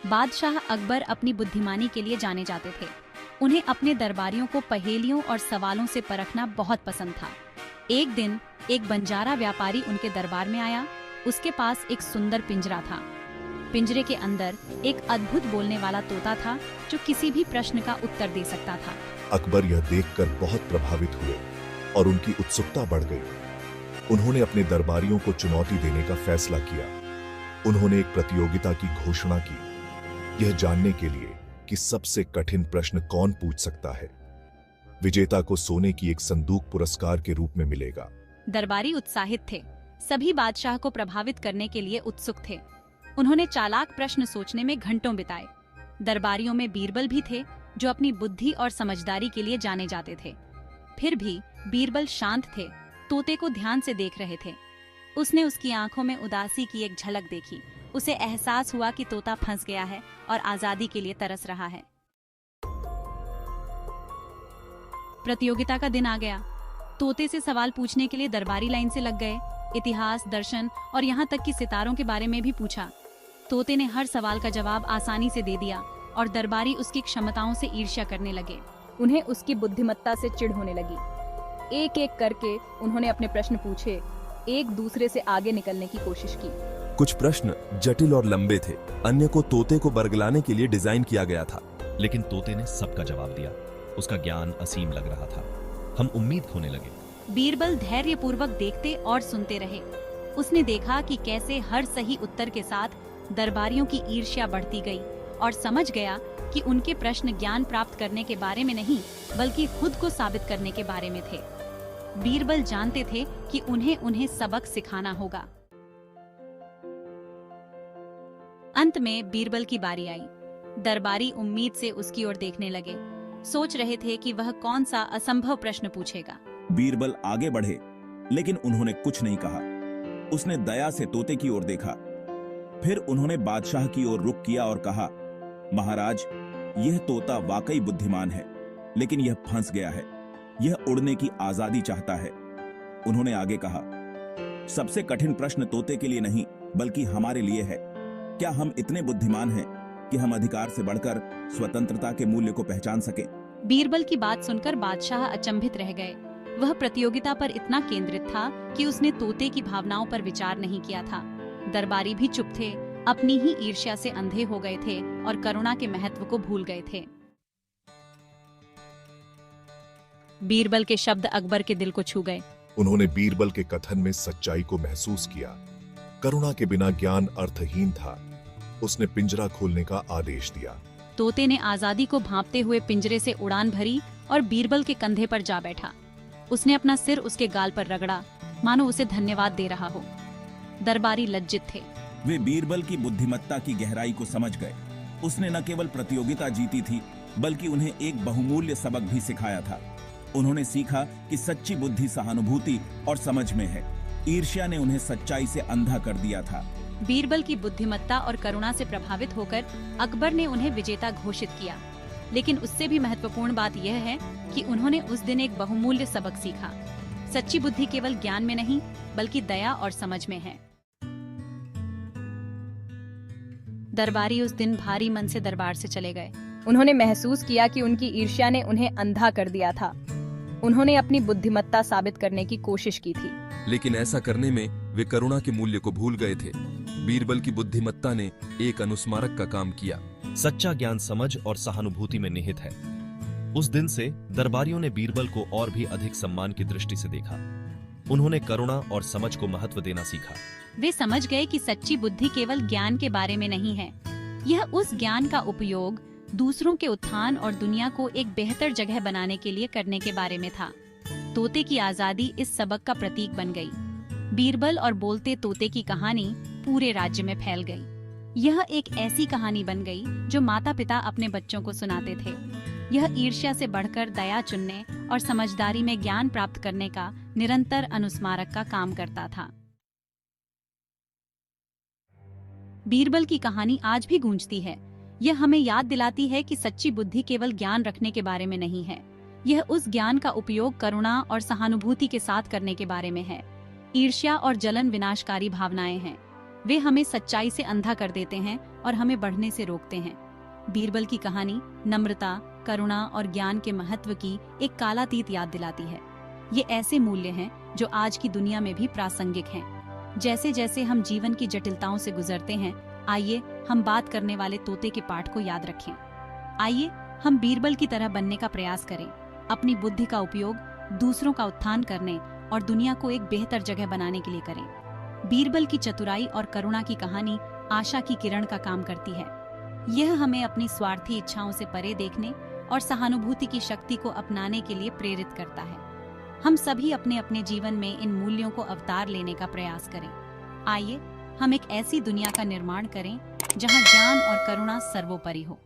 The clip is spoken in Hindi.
बादशाह अकबर अपनी बुद्धिमानी के लिए जाने जाते थे। उन्हें अपने दरबारियों को पहेलियों और सवालों से परखना बहुत पसंद था। एक दिन एक बंजारा व्यापारी उनके दरबार में आया। उसके पास एक सुंदर पिंजरा था। पिंजरे के अंदर एक अद्भुत बोलने वाला तोता था जो किसी भी प्रश्न का उत्तर दे सकता था। अकबर यह देखकर बहुत प्रभावित हुए और उनकी उत्सुकता बढ़ गई। उन्होंने अपने दरबारियों को चुनौती देने का फैसला किया। उन्होंने एक प्रतियोगिता की घोषणा की, यह जानने के लिए कि सबसे कठिन प्रश्न कौन पूछ सकता है। विजेता को सोने की एक संदूक पुरस्कार के रूप में मिलेगा। दरबारी उत्साहित थे। सभी बादशाह को प्रभावित करने के लिए उत्सुक थे। उन्होंने चालाक प्रश्न सोचने में घंटों बिताए। दरबारियों में बीरबल भी थे, जो अपनी बुद्धि और समझदारी के लिए जाने जाते थे। फिर भी बीरबल शांत थे, तोते को ध्यान से देख रहे थे। उसने उसकी आंखों में उदासी की एक झलक देखी। उसे एहसास हुआ कि तोता फंस गया है और आजादी के लिए तरस रहा है। प्रतियोगिता का दिन आ गया। तोते से सवाल पूछने के लिए दरबारी लाइन से लग गए। इतिहास, दर्शन और यहाँ तक कि सितारों के बारे में भी पूछा। तोते ने हर सवाल का जवाब आसानी से दे दिया और दरबारी उसकी क्षमताओं से ईर्ष्या करने लगे। उन्हें उसकी बुद्धिमत्ता से चिढ़ होने लगी। एक एक करके उन्होंने अपने प्रश्न पूछे, एक दूसरे से आगे निकलने की कोशिश की। कुछ प्रश्न जटिल और लंबे थे, अन्य को तोते को बरगलाने के लिए डिजाइन किया गया था। लेकिन तोते ने सबका जवाब दिया। उसका ज्ञान असीम लग रहा था। हम उम्मीद खोने लगे। बीरबल धैर्यपूर्वक देखते और सुनते रहे। उसने देखा कि कैसे हर सही उत्तर के साथ दरबारियों की ईर्ष्या बढ़ती गई और समझ गया कि उनके प्रश्न ज्ञान प्राप्त करने के बारे में नहीं, बल्कि खुद को साबित करने के बारे में थे। बीरबल जानते थे कि उन्हें सबक सिखाना होगा। अंत में बीरबल की बारी आई। दरबारी उम्मीद से उसकी ओर देखने लगे, सोच रहे थे कि वह कौन सा असंभव प्रश्न पूछेगा। बीरबल आगे बढ़े, लेकिन उन्होंने कुछ नहीं कहा। उसने दया से तोते की ओर देखा। फिर उन्होंने बादशाह की ओर रुख किया और कहा, महाराज, यह तोता वाकई बुद्धिमान है, लेकिन यह फंस गया है। यह उड़ने की आजादी चाहता है। उन्होंने आगे कहा, सबसे कठिन प्रश्न तोते के लिए नहीं, बल्कि हमारे लिए है। क्या हम इतने बुद्धिमान हैं कि हम अधिकार से बढ़कर स्वतंत्रता के मूल्य को पहचान सके? बीरबल की बात सुनकर बादशाह अचंभित रह गए। वह प्रतियोगिता पर इतना केंद्रित था कि उसने तोते की भावनाओं पर विचार नहीं किया था। दरबारी भी चुप थे, अपनी ही ईर्ष्या से अंधे हो गए थे और करुणा के महत्व को भूल गए थे। बीरबल के शब्द अकबर के दिल को छू गए। उन्होंने बीरबल के कथन में सच्चाई को महसूस किया। करुणा के बिना ज्ञान अर्थहीन था। उसने पिंजरा खोलने का आदेश दिया। तोते ने आजादी को भांपते हुए पिंजरे से उड़ान भरी और बीरबल के कंधे पर जा बैठा। उसने अपना सिर उसके गाल पर रगड़ा, मानो उसे धन्यवाद दे रहा हो। दरबारी लज्जित थे। वे बीरबल की बुद्धिमत्ता की गहराई को समझ गए। उसने न केवल प्रतियोगिता जीती थी, बल्कि उन्हें एक बहुमूल्य सबक भी सिखाया था। उन्होंने सीखा कि सच्ची बुद्धि सहानुभूति और समझ में है। ईर्ष्या ने उन्हें सच्चाई से अंधा कर दिया था। बीरबल की बुद्धिमत्ता और करुणा से प्रभावित होकर अकबर ने उन्हें विजेता घोषित किया। लेकिन उससे भी महत्वपूर्ण बात यह है कि उन्होंने उस दिन एक बहुमूल्य सबक सीखा। सच्ची बुद्धि केवल ज्ञान में नहीं, बल्कि दया और समझ में है। दरबारी उस दिन भारी मन से दरबार से चले गए। उन्होंने महसूस किया कि उनकी ईर्ष्या ने उन्हें अंधा कर दिया था। उन्होंने अपनी बुद्धिमत्ता साबित करने की कोशिश की थी, लेकिन ऐसा करने में वे करुणा के मूल्य को भूल गए थे। बीरबल की बुद्धिमत्ता ने एक अनुस्मारक का काम किया। सच्चा ज्ञान समझ और सहानुभूति में निहित है। उस दिन से दरबारियों ने बीरबल को और भी अधिक सम्मान की दृष्टि से देखा। उन्होंने करुणा और समझ को महत्व देना सीखा। वे समझ गए कि सच्ची बुद्धि केवल ज्ञान के बारे में नहीं है, यह उस ज्ञान का उपयोग दूसरों के उत्थान और दुनिया को एक बेहतर जगह बनाने के लिए करने के बारे में था। तोते की आजादी इस सबक का प्रतीक बन गई। बीरबल और बोलते तोते की कहानी पूरे राज्य में फैल गई। यह एक ऐसी कहानी बन गई जो माता पिता अपने बच्चों को सुनाते थे। यह ईर्ष्या से बढ़कर दया चुनने और समझदारी में ज्ञान प्राप्त करने का निरंतर अनुस्मारक का काम करता था। बीरबल की कहानी आज भी गूंजती है। यह हमें याद दिलाती है कि सच्ची बुद्धि केवल ज्ञान रखने के बारे में नहीं है, यह उस ज्ञान का उपयोग करुणा और सहानुभूति के साथ करने के बारे में है। ईर्ष्या और जलन विनाशकारी भावनाएं हैं। वे हमें सच्चाई से अंधा कर देते हैं और हमें बढ़ने से रोकते हैं। बीरबल की कहानी नम्रता, करुणा और ज्ञान के महत्व की एक कालातीत याद दिलाती है। ये ऐसे मूल्य हैं जो आज की दुनिया में भी प्रासंगिक हैं। जैसे जैसे हम जीवन की जटिलताओं से गुजरते हैं, आइए हम बात करने वाले तोते के पाठ को याद रखें। आइए हम बीरबल की तरह बनने का प्रयास करें, अपनी बुद्धि का उपयोग दूसरों का उत्थान करने और दुनिया को एक बेहतर जगह बनाने के लिए करें। बीरबल की चतुराई और करुणा की कहानी आशा की किरण का काम करती है। यह हमें अपनी स्वार्थी इच्छाओं से परे देखने और सहानुभूति की शक्ति को अपनाने के लिए प्रेरित करता है। हम सभी अपने अपने जीवन में इन मूल्यों को अवतार लेने का प्रयास करें। आइए हम एक ऐसी दुनिया का निर्माण करें जहां ज्ञान और करुणा सर्वोपरि हो।